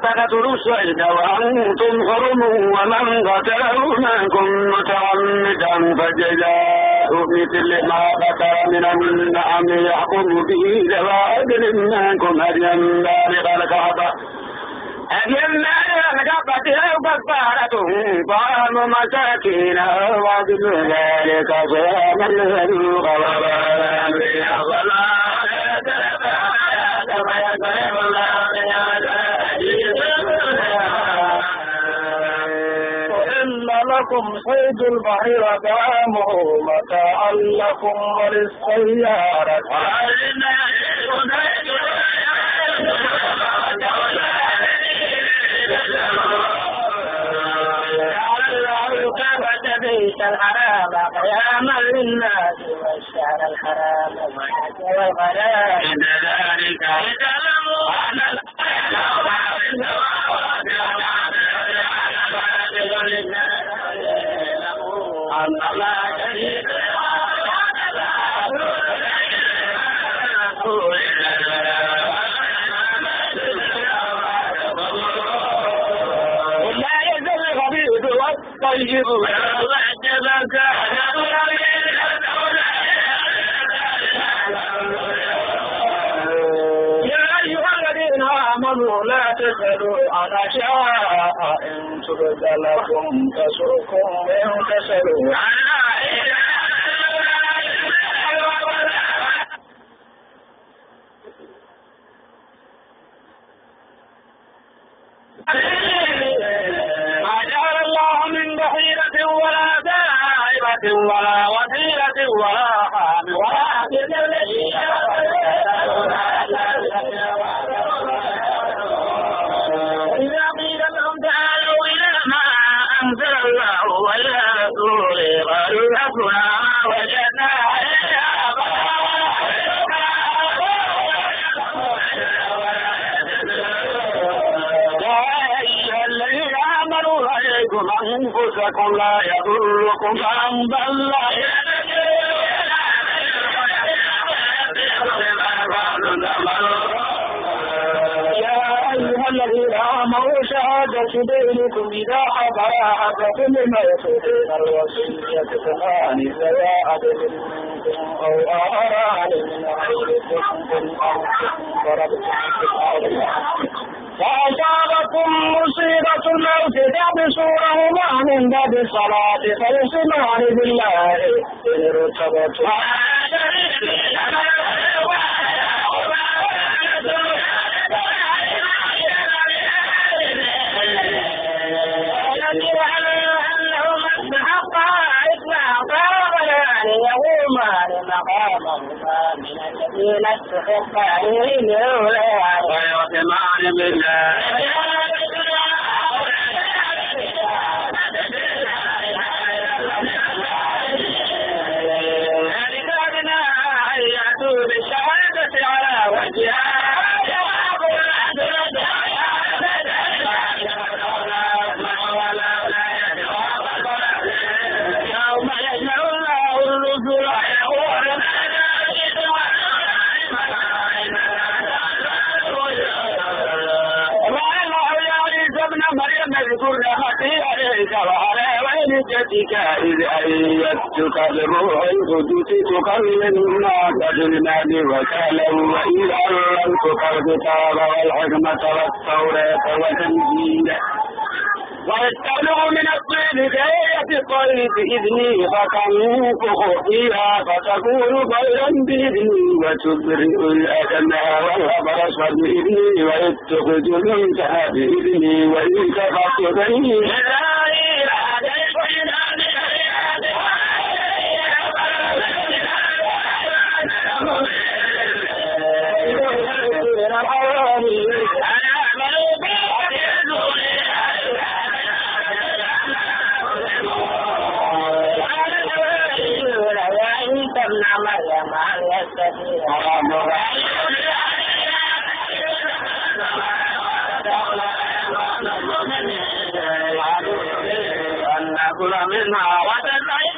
تقتلوا الصيد وأنتم حرم ومن قتله منكم متعمدا فجزاء مثل ما قتل من النعم يحكم به ذوى عدل منكم هديا بالغ الكعبة كفارته طعام مساكين وعدل ذلك صياما ليذوق وبال لكم صيد البحر طعامه متاعا لكم وللسيارة بيت الحرام قياما للناس والشهر الحرام والغلام عند ذلك اعلموا أن الله شهيد ولا يزال الخبيث والطيب وعجبك لا تسألوا عن أشياء إن تبد لكم تسؤكم وإن تسألوا ما جعل الله من بحيرة ولا دائرة ولا وسيلة ولا حام ولكن الذي إذا قيل لهم تعالوا إلى ما أنزل الله وإلى رسوله قالوا حسبنا ما وجدنا عليه عليكم أنفسكم لا يضركم من ضل يا أيها الذين آمنوا شهادة بينكم إذا حضر أحدكم الموت بين الوصية اثنان ذوى عدل منكم أو آخران من غيركم أو ضربتم في الأرض فأصابكم مصيبة الموت تحبسونهما من باب الصلاة فيقسمان بالله إن ارتبتم يقومان مقامهما من الذين استحق عليهم الأولياء ويعتمان بالله لذلك أن يأتوا بالشهادة على وجهها جدك إذ أيدتك بروح القدس تكلم الناس بالمال وكلم وإذ علمتك الكتاب والحكمة والتوراة والإنجيل ويستبلغ من الطين كآية الطير بإذني فتنفخ فيها فتكون طيرا بإذني وتبرئ الأكمى والأبرص بإذني وإذ تخرج الموتى بإذني وإذ كفرت بني منها وتزعل